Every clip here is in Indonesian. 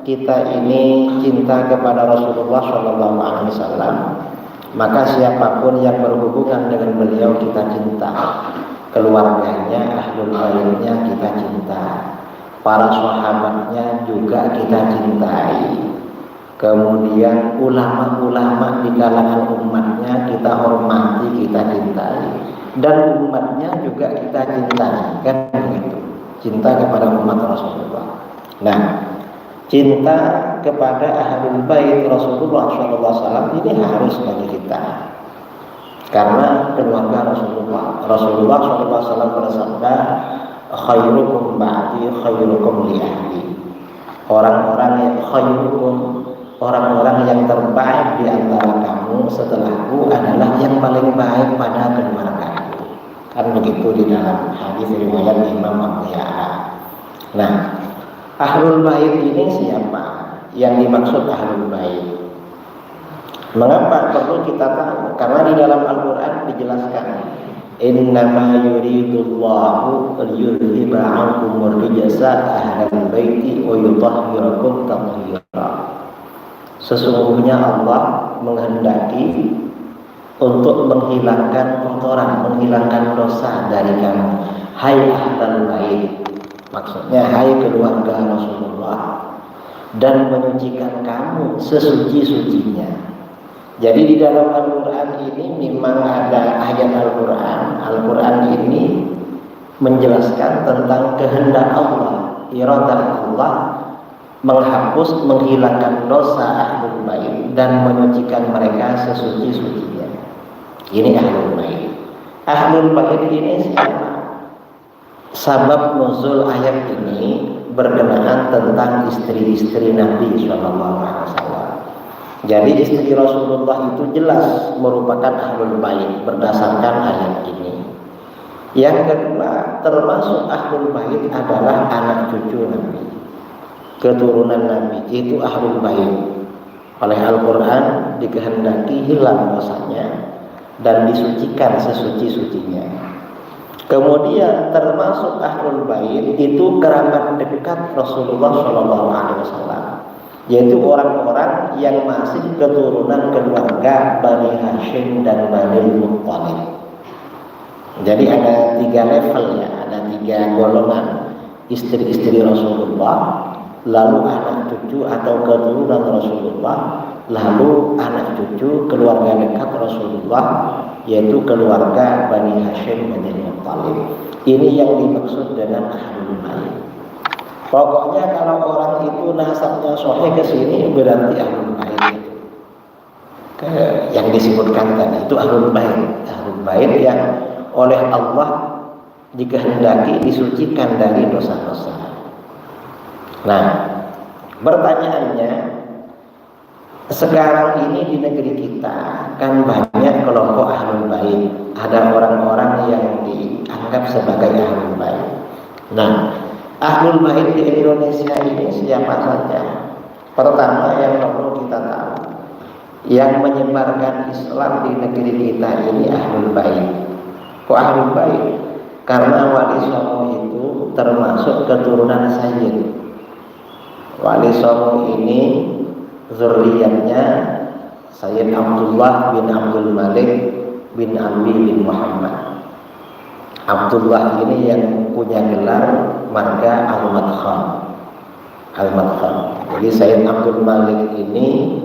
kita ini cinta kepada Rasulullah SAW, maka siapapun yang berhubungan dengan beliau kita cinta. Keluarganya, ahlul baitnya kita cinta, para sahabatnya juga kita cintai. Kemudian ulama-ulama di kalangan umatnya kita hormati, kita cintai, dan umatnya juga kita cintai, kan begitu. Cinta kepada umat Rasulullah. Nah, cinta kepada ahlul bait Rasulullah SAW ini harus bagi kita, karena keluarga Rasulullah. Rasulullah SAW bersabda, khairukum ba'di khairukum li ahli. Orang-orang yang khairukum, orang-orang yang terbaik di antara kamu setelahku adalah yang paling baik pada keluargaku. Kan begitu di dalam hadis riwayat Imam Abu Ya'la. Nah, ahlul bait ini siapa? Yang dimaksud ahlul bait. Mengapa perlu kita tahu? Karena di dalam Al-Quran dijelaskan, innama yuridullahu liyudhiba ankumur rijsa ahlal baiti wa yutahhirakum tathhira. Sesungguhnya Allah menghendaki untuk menghilangkan kotoran, menghilangkan dosa dari kamu, hai ahlal bait. Maksudnya hai keluarga Rasulullah, dan menyucikan kamu sesuci-sucinya. Jadi di dalam Al-Quran ini memang ada ayat Al-Quran ini menjelaskan tentang kehendak Allah, iradah Allah, menghapus, menghilangkan dosa ahlul bait dan menyucikan mereka sesuci-sucinya. Ini ahlul bait. Ahlul bait ini siapa? Sabab nuzul ayat ini berkenaan tentang istri-istri Nabi SAW. Jadi istri Rasulullah itu jelas merupakan ahlul bait berdasarkan ayat ini. Yang kedua, termasuk ahlul bait adalah anak cucu Nabi, keturunan Nabi, itu ahlul bait. Oleh Al-Quran dikehendaki hilang dosanya dan disucikan sesuci-sucinya. Kemudian termasuk ahlul bait itu kerabat dekat Rasulullah SAW, yaitu orang-orang yang masih keturunan keluarga Bani Hashim dan Bani Muttalib. Jadi ada 3 level ya, ada 3 golongan: istri-istri Rasulullah, lalu anak cucu atau keturunan Rasulullah, lalu anak cucu keluarga dekat Rasulullah, yaitu keluarga Bani Hashim dan Bani Muttalib. Ini yang dimaksud dengan ahlul bait. Pokoknya kalau orang itu nasabnya sahih ke sini berarti ahlul bait itu. Yang disebutkan tadi itu ahlul bait. Ahlul bait yang oleh Allah dikehendaki disucikan dari dosa-dosa. Nah, pertanyaannya, sekarang ini di negeri kita kan banyak kelompok ahlul bait. Ada orang-orang yang dianggap sebagai ahlul bait. Nah, ahlul bait di Indonesia ini siapa saja? Pertama yang perlu kita tahu, yang menyebarkan Islam di negeri kita ini ahlul bait. Kok ahlul bait? Karena Wali Songo itu termasuk keturunan Sayyid. Wali Songo ini zuriyatnya Sayyid Abdullah bin Abdul Malik bin Abi bin Muhammad. Abdullah ini yang punya gelar marga Al-Madkhal. Al-Madkhal. Jadi Sayyid Abdul Malik ini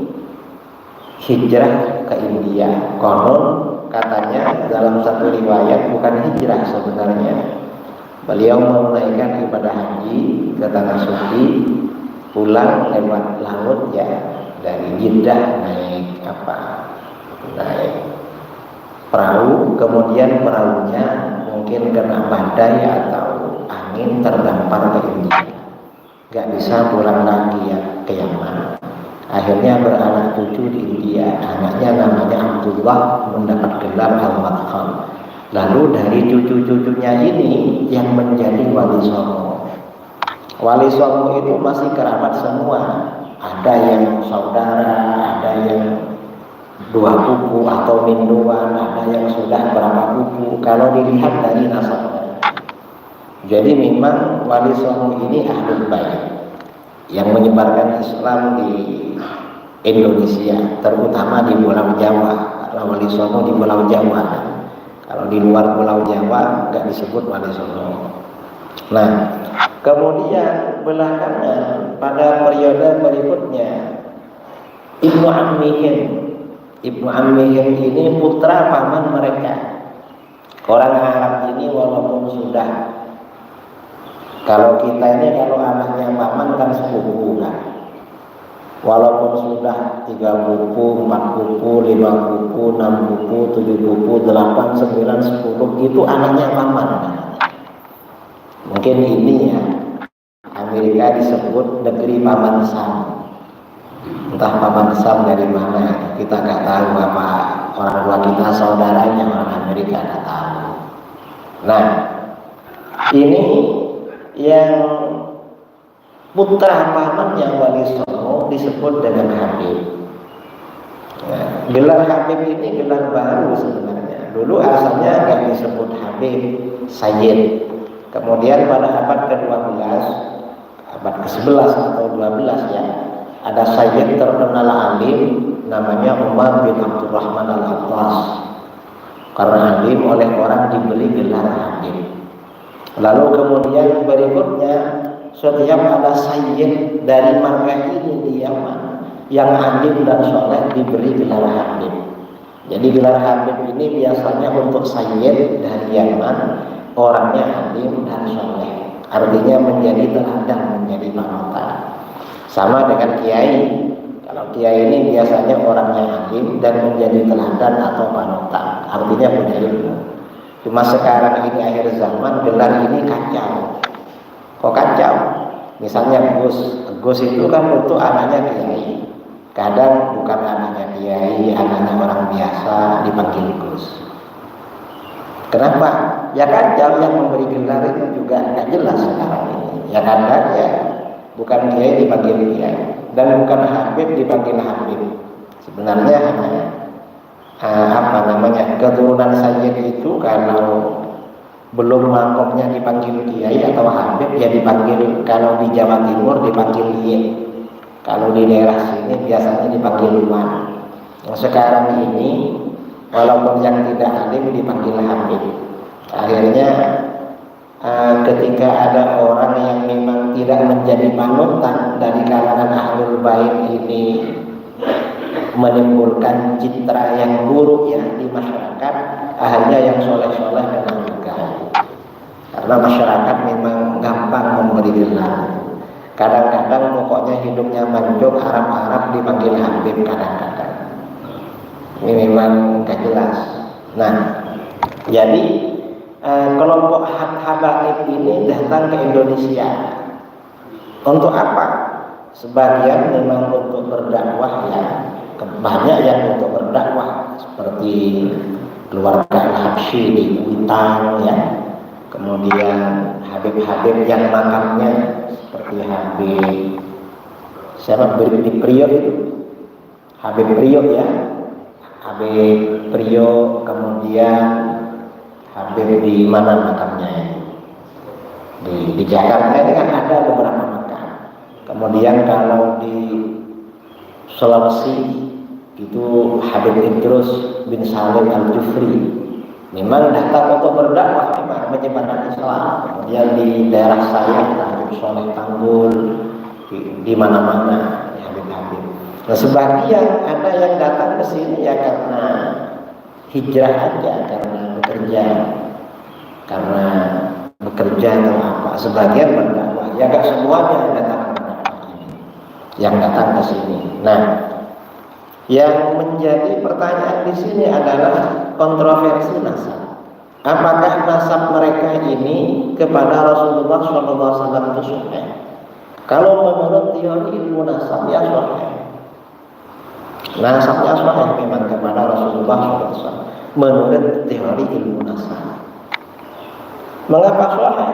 hijrah ke India. Konon katanya dalam satu riwayat bukan hijrah sebenarnya. Beliau menunaikan ibadah haji ke tanah suci, pulang lewat laut ya, dari Jeddah naik perahu, kemudian perahunya mungkin kena badai atau angin terdampar ke India, nggak bisa pulang lagi ya ke Yaman. Akhirnya beranak cucu di India. Anaknya namanya Abdullah mendapat gelar Al-Madkhal. Lalu dari cucu-cucunya ini yang menjadi Wali Songo. Wali Songo itu masih kerabat semua. Ada yang saudara, ada yang 2 pupu atau minduan, ada yang sudah berapa pupu. Kalau dilihat dari nasabnya. Jadi memang Wali Songo ini ahlul bait. yang menyebarkan Islam di Indonesia, terutama di Pulau Jawa. Karena Wali Songo di Pulau Jawa, kalau di luar Pulau Jawa nggak disebut Wali Songo. Nah, kemudian belakangan pada periode berikutnya Ibnu Ammihim ini putra paman mereka. Orang Arab ini walaupun sudah, kalau kita ini kalau anaknya paman kan sepupu kan, walaupun sudah 3 pupu, 4 pupu, 5 pupu, 6 pupu, 7 pupu, 8, 9, 10 itu anaknya paman kan? Mungkin ini ya, Amerika disebut negeri paman Sam. Entah paman Sam dari mana, kita nggak tahu, apa orang tua kita saudaranya orang Amerika, nggak tahu. Nah, ini yang putra paman yang Wali Songo disebut dengan Habib. Nah, gelar Habib ini gelar baru sebenarnya. Dulu asalnya nggak disebut Habib, Sayyid. Kemudian pada abad ke-12, abad ke-11 atau 12 ya, ada Sayyid terkenal alim namanya Umar bin Abdurrahman Al-Attas. Karena alim oleh orang diberi gelar Habib. Lalu kemudian berikutnya setiap ada Sayyid dari marga ini di Yaman yang alim dan soleh diberi gelar Habib. Jadi gelar Habib ini biasanya untuk Sayyid dari Yaman, orangnya alim dan soleh, artinya menjadi teladan, menjadi panutan. Sama dengan kiai. Kalau kiai ini biasanya orangnya alim dan menjadi teladan atau panutan, artinya punya ilmu. Cuma sekarang ini akhir zaman gelar ini kacau. Kok kacau? Misalnya Gus itu kan untuk anaknya kiai. Kadang bukan anaknya kiai, anaknya orang biasa dipanggil Gus. Kenapa? Ya kacau, yang memberi gelar itu juga nggak jelas sekarang ini. Ya kadang ya bukan kiai dipanggil kiai dan bukan Habib dipanggil Habib. Sebenarnya hanya keturunan Sayyid itu kalau belum makomnya dipanggil kiai atau Habib ya dipanggil, kalau di Jawa Timur dipanggil kiai, kalau di daerah sini biasanya dipanggil Wan. Yang sekarang ini walaupun yang tidak alim dipanggil Habib. Akhirnya ketika ada orang yang memang tidak menjadi panutan dari kalangan Ahlul Bait ini menimbulkan citra yang buruk ya di masyarakat, akhirnya yang soleh-soleh kena juga. Karena masyarakat memang gampang memberi gelar. Kadang-kadang pokoknya hidupnya mancung, Arab-Arab dipanggil Habib kadang-kadang. Ini memang gak jelas. Nah, jadi kelompok habaib ini datang ke Indonesia. Untuk apa? Sebagian memang untuk berdakwah ya, banyak yang untuk berdakwah seperti keluarga Habsyi di Kuitang ya. Kemudian Habib-Habib yang makamnya seperti Habib siapa di Priok itu, Habib Priok ya, Habib Priok, kemudian Habib di mana makamnya di Jakarta ini kan ada beberapa makam. Kemudian kalau di Sulawesi itu Habib Idrus bin Salim Al-Jufri memang datang untuk berdakwah, memang menyebarkan Islam. Kemudian di daerah saya Habib Soleh Tanggul, di mana-mana Habib-Habib. Nah, sebagian ada yang datang ke sini ya karena hijrah aja, karena bekerja atau apa. Sebagian berdakwah, ya gak semuanya yang datang berdakwah ini, yang datang ke sini. Nah, yang menjadi pertanyaan di sini adalah kontroversi nasab. Apakah nasab mereka ini kepada Rasulullah SAW itu sahih? Kalau menurut teori ilmu nasab ya sahih. Nasabnya sahih memang kepada Rasulullah SAW menurut teori ilmu nasab. Mengapa sahih?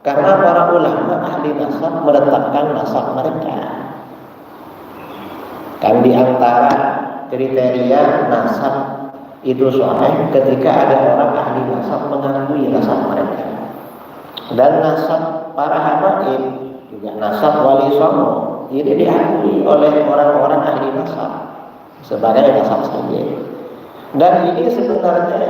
Karena para ulama ahli nasab menetapkan nasab mereka. Kan di antara kriteria nasab itu sahih ketika ada orang ahli nasab mengakui nasab mereka. Dan nasab para habaib juga nasab wali songo ini diakui oleh orang-orang ahli nasab sebagai nasab saja. Dan ini sebenarnya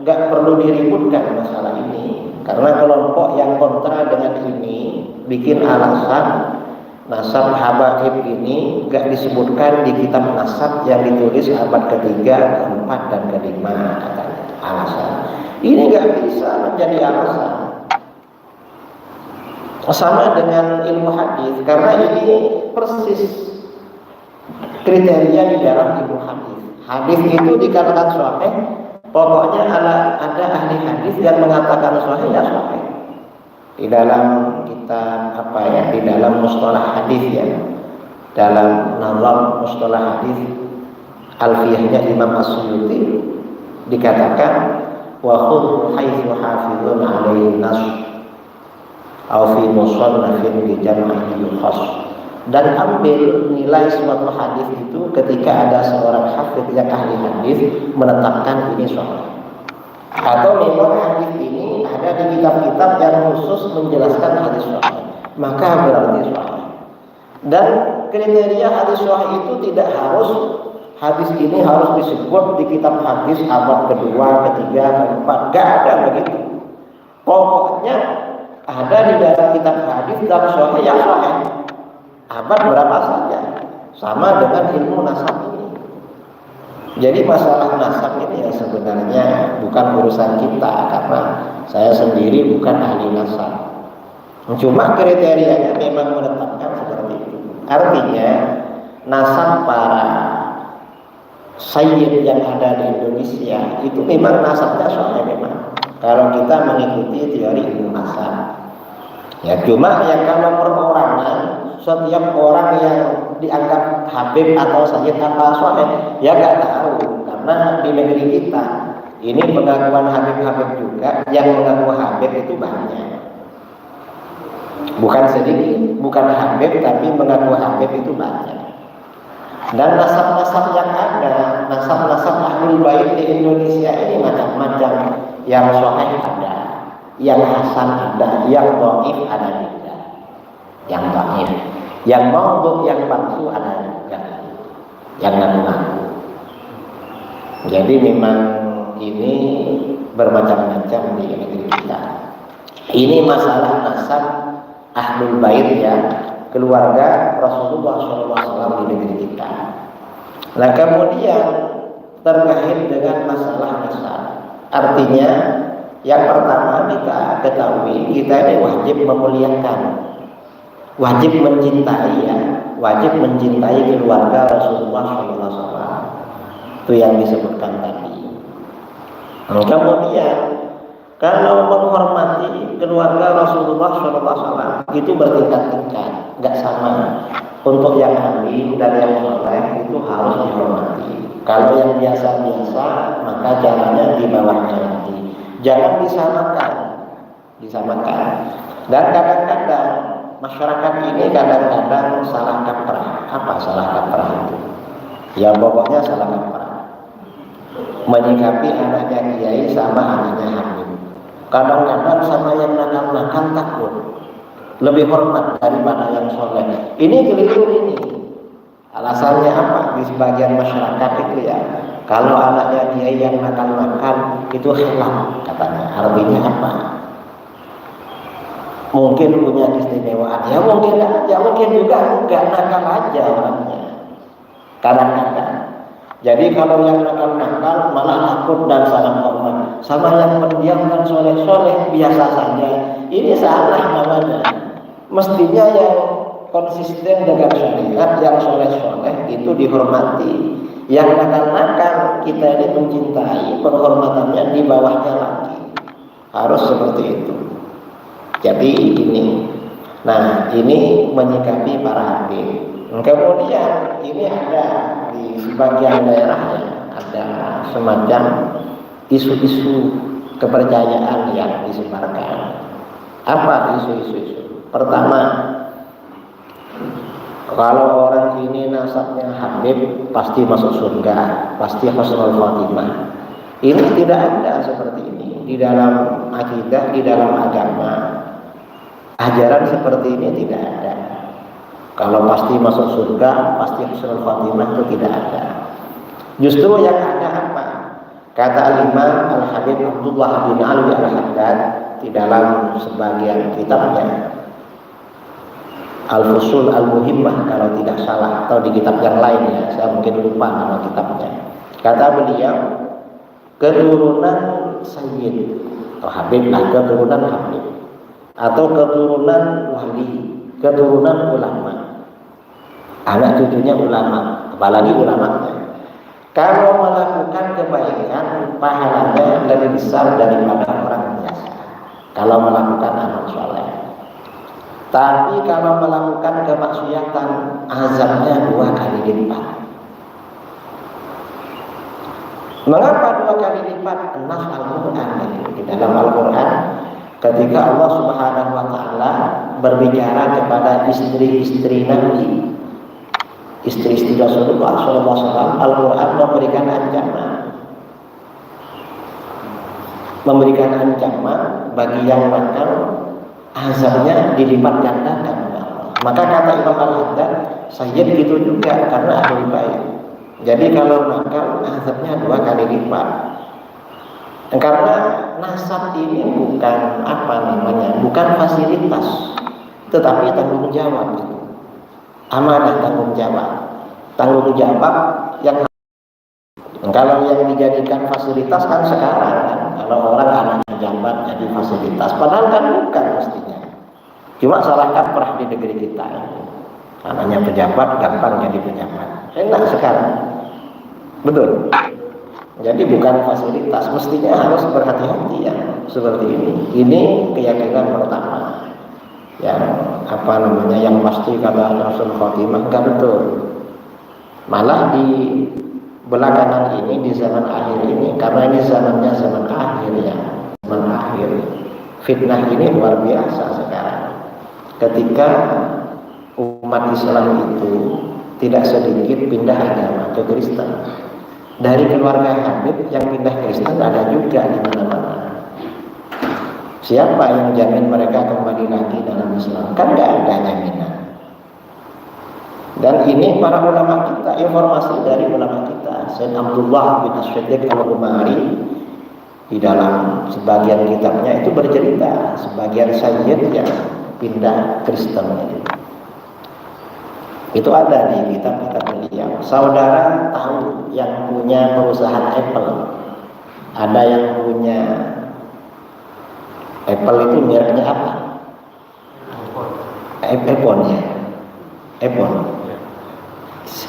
nggak perlu diributkan masalah ini, karena kelompok yang kontra dengan ini bikin alasan nasab habaib ini nggak disebutkan di kitab nasab yang ditulis abad ketiga, keempat, dan kelima, katanya. Alasan ini nggak bisa menjadi alasan. Sama dengan ilmu hadis, karena ini persis kriteria di dalam ilmu hadis. Hadis itu dikatakan sahih, pokoknya ada ahli hadis yang mengatakan sahih ya sahih. Di dalam kitab di dalam mustalah hadis ya, dalam nazam mustalah hadis alfiyahnya Imam As-Suyuti dikatakan wa khudh haitsu hafizun alaihi nas au fi musannafin bi jam'i yukhas. Dan ambil nilai suatu hadis itu ketika ada seorang hafidz yang ahli hadis menetapkan ini sahih. Atau memang hadis ini ada di kitab-kitab yang khusus menjelaskan hadis sahih, maka berarti sahih. Dan kriteria hadis sahih itu tidak harus hadis ini harus disebut di kitab hadis abad kedua, ketiga, keempat, gak ada begitu. Pokoknya ada di dalam kitab hadis dan sahih yang sahih. Abad berapa saja, sama dengan ilmu nasab ini. Jadi masalah nasab ini ya sebenarnya bukan urusan kita, karena saya sendiri bukan ahli nasab. Cuma kriterianya memang menetapkan seperti itu. Artinya nasab para sayyid yang ada di Indonesia itu memang nasabnya sahih memang. Kalau kita mengikuti teori ilmu nasab, ya cuma yang kalau perorangan setiap orang yang dianggap habib atau sayyid apa sahih ya gak tahu, karena di negeri kita ini pengakuan habib-habib juga, yang mengaku habib itu banyak, bukan sedikit, bukan habib tapi mengaku habib itu banyak. Dan nasab-nasab yang ada, nasab-nasab ahlul bait di Indonesia ini macam-macam, yang sahih ada, yang hasan ada, yang dhaif ada juga, yang dhaif, yang maudhu, yang palsu ada juga, yang ngaku-ngaku. Jadi memang ini bermacam-macam di negeri kita. Ini masalah nasab ahlul bait ya, keluarga Rasulullah SAW di negeri kita. Nah kemudian terkait dengan masalah nasab, artinya yang pertama kita ketahui kita ini wajib memuliakan, wajib mencintai ya, wajib mencintai keluarga Rasulullah SAW. Itu yang disebutkan tadi. Kemudian kalau menghormati keluarga Rasulullah SAW itu bertingkat-tingkat, nggak sama. Untuk yang alim dan yang soleh itu harus dihormati. Kalau yang biasa-biasa maka jalannya di bawahnya lagi. Jangan disamakan. Dan kadang-kadang masyarakat ini kadang-kadang salah kaprah. Apa salah kaprah itu? Ya pokoknya salah kaprah. Menyikapi anaknya kiai sama anaknya habib. Kadang-kadang sama yang nakal-nakal takut, lebih hormat daripada yang soleh. Ini keliru ini. Alasannya apa? Di sebagian masyarakat itu ya, kalau anaknya kiai yang nakal-nakal itu hilaf katanya. Artinya apa? Mungkin punya keistimewaan. Ya mungkin aja, mungkin juga enggak, nakal aja orangnya. Kadang-kadang. Jadi kalau yang nakal-nakal malah takut dan salah hormat, sama yang pendiam dan soleh-soleh biasa saja, ini salah namanya. Mestinya yang konsisten dengan syariat, yang soleh-soleh itu dihormati. Yang nakal-nakal kita ini mencintai, penghormatannya di bawahnya lagi. Harus seperti itu. Jadi ini, nah ini menyikapi para habib. Kemudian ini ada di sebagian daerah ya, ada semacam isu-isu kepercayaan yang disebarkan. Apa isu-isu? Pertama, kalau orang ini nasabnya habib pasti masuk surga, pasti husnul khotimah. Ini tidak ada seperti ini di dalam akidah, di dalam agama. Ajaran seperti ini tidak ada. Kalau pasti masuk surga, pasti husnul khotimah, itu tidak ada. Justru yang ada apa? Kata Al-Imam Al-Habib Abdullah bin Alwi Al-Haddad di dalam sebagian kitabnya Al-Fusul Al-Muhimmah kalau tidak salah, atau di kitab yang lain ya, saya mungkin lupa nama kitabnya. Kata beliau, keturunan Sayyid atau Habib lah, keturunan Habib atau keturunan wali, keturunan ulama, anak cucunya ulama, apalagi ulama. Kalau melakukan kebaikan, pahalanya lebih besar daripada orang biasa. Kalau melakukan amal soleh. Tapi kalau melakukan kemaksiatan, azabnya 2 kali lipat. Mengapa 2 kali lipat? Nas Al-Quran. Di dalam Al-Quran, ketika Allah Subhanahu wa Ta'ala berbicara kepada istri-istri Nabi, istri-istri Rasulullah SAW, Al-Quran memberikan ancaman bagi yang nakal, azabnya dilipat gandakan. Maka kata Imam Al-Haddad, Sayyid gitu juga karena ahli baik. Jadi kalau nakal, azabnya 2 kali lipat. Karena nasab ini bukan bukan fasilitas, tetapi tanggung jawab. Amanah, tanggung jawab yang kalau yang dijadikan fasilitas kan sekarang kan, kalau orang anak pejabat jadi fasilitas, padahal kan bukan mestinya. Cuma salah kaprah di negeri kita, anaknya pejabat gampang jadi pejabat, enak sekarang, betul. Jadi bukan fasilitas, mestinya harus berhati-hati ya seperti ini. Ini keyakinan pertama. Yang pasti kata Rasul Khotimah enggak betul. Malah di belakangan ini, di zaman akhir ini, karena ini zamannya zaman akhir ya, zaman akhir, fitnah ini luar biasa sekarang. Ketika umat Islam itu tidak sedikit pindah agama ke Kristen. Dari keluarga Habib yang pindah Kristen ada juga di mana-mana. Siapa yang jamin mereka kembali lagi dalam Islam? Kan nggak ada jaminan. Dan ini para ulama kita, informasi dari ulama kita, Sayyid Abdullah bin As-Siddiq Al-Ghumari di dalam sebagian kitabnya itu bercerita sebagian sayyid yang pindah Kristen itu ada di kitab-kitab beliau. Saudara tahu yang punya perusahaan Apple, ada yang punya Apple itu mereknya apa? iPhone ya. iPhone.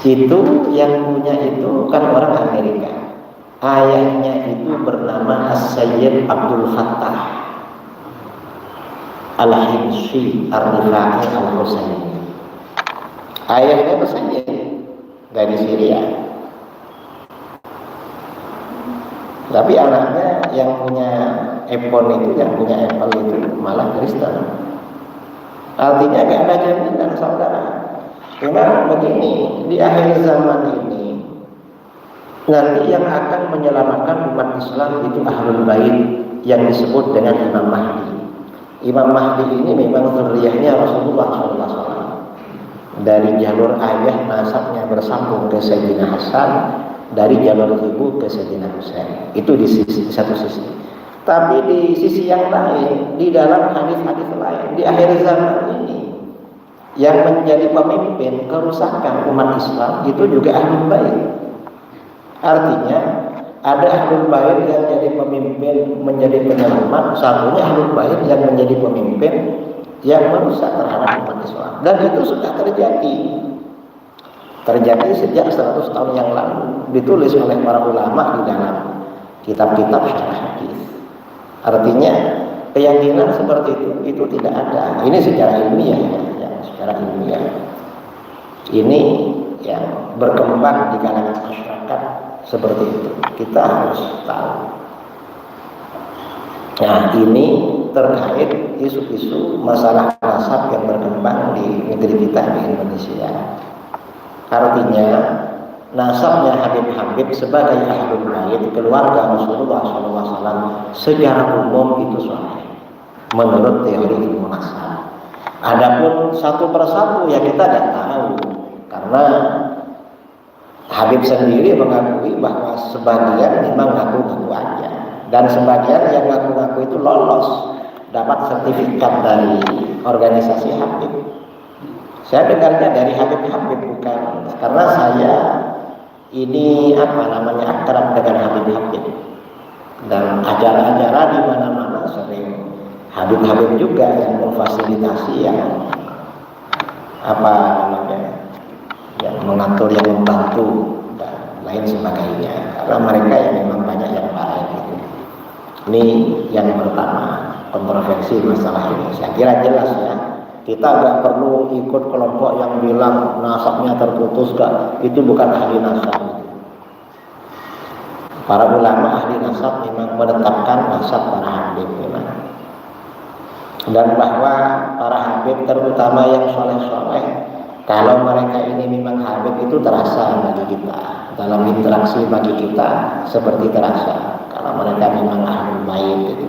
Itu yang punya itu kan orang Amerika. Ayahnya itu bernama As-Sayyid Abdul Fattah Al-Himsi Ar-Rifai Al-Husaini. Ayahnya Sayyid dari Syria. Tapi anaknya yang punya iPhone itu, yang punya Apple itu malah Kristen. Artinya gak ada jaminan saudara. Memang begini, di akhir zaman ini nanti yang akan menyelamatkan umat Islam itu Ahlul Bait yang disebut dengan Imam Mahdi. Imam Mahdi ini memang zuriyahnya Rasulullah SAW. Dari jalur ayah nasabnya bersambung ke Sayyidina Hasan, dari jalur ibu ke Sayyidina Husain. Itu di satu sisi. Tapi di sisi yang lain, di dalam hadis-hadis lain, di akhir zaman ini yang menjadi pemimpin kerusakan umat Islam itu juga Ahlul Bait. Artinya ada Ahlul Bait yang jadi pemimpin menjadi penyelamat, satunya Ahlul Bait yang menjadi pemimpin yang merusak terhadap umat Islam. Dan itu sudah terjadi sejak 100 tahun yang lalu, ditulis oleh para ulama di dalam kitab-kitab syarah hadis. Artinya keyakinan seperti itu tidak ada. Ini secara ilmiah ya, secara ilmiah. Ini yang berkembang di kalangan masyarakat seperti itu. Kita harus tahu. Nah, ini terkait isu-isu masalah nasab yang berkembang di negeri kita di Indonesia. Artinya nasabnya Habib-Habib sebagai Ahlul Bait keluarga Rasulullah SAW secara umum itu sahih menurut teori ilmu nasab. Adapun satu persatu ya kita tidak tahu, karena Habib sendiri mengakui bahwa sebagian memang ngaku-ngaku aja, dan sebagian yang ngaku-ngaku itu lolos dapat sertifikat dari organisasi Habib. Saya dengarnya dari Habib-Habib, bukan karena saya ini akrab dengan Habib-Habib, dan acara-acara di mana-mana sering Habib-Habib juga yang memfasilitasi, yang yang mengatur, yang membantu dan lain sebagainya, karena mereka yang memang banyak yang baik gitu. Ini yang pertama, kontroversi masalah ini. Saya kira jelas ya, kita nggak perlu ikut kelompok yang bilang nasabnya terputus, itu bukan ahli nasab. Para ulama ahli nasab memang menetapkan nasab para habib memang, dan bahwa para habib terutama yang soleh-soleh, kalau mereka ini memang habib itu terasa bagi kita, dalam interaksi bagi kita seperti terasa kalau mereka memang ahlul bait gitu.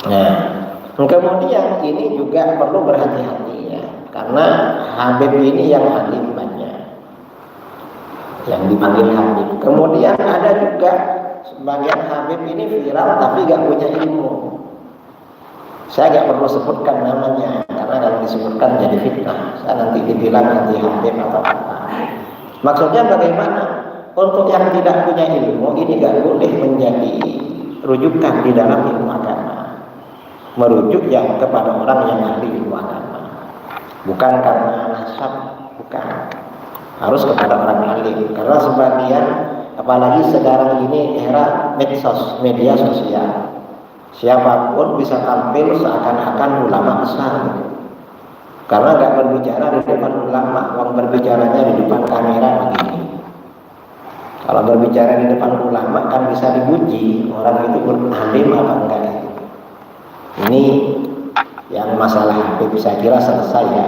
Nah, kemudian ini juga perlu berhati-hati ya, karena habib ini yang alim banyak, yang dipanggil habib. Kemudian ada juga sebagian habib ini viral tapi gak punya ilmu. Saya gak perlu sebutkan namanya, karena kalau disebutkan jadi fitnah. Saya nanti dibilang anti habib atau apa. Maksudnya bagaimana? Untuk yang tidak punya ilmu ini gak boleh menjadi rujukan di dalam ilmu agama. Merujuk yang kepada orang yang ahli ilmu agama, bukan karena nasab, bukan. Harus kepada orang alim, karena sebagian, apalagi sekarang ini era medsos, media sosial, siapapun bisa tampil seakan-akan ulama besar, karena nggak berbicara di depan ulama, orang berbicaranya di depan kamera begini. Kalau berbicara di depan ulama kan bisa diuji orang itu alim apa enggak. Ini yang masalah Habib saya kira selesai ya.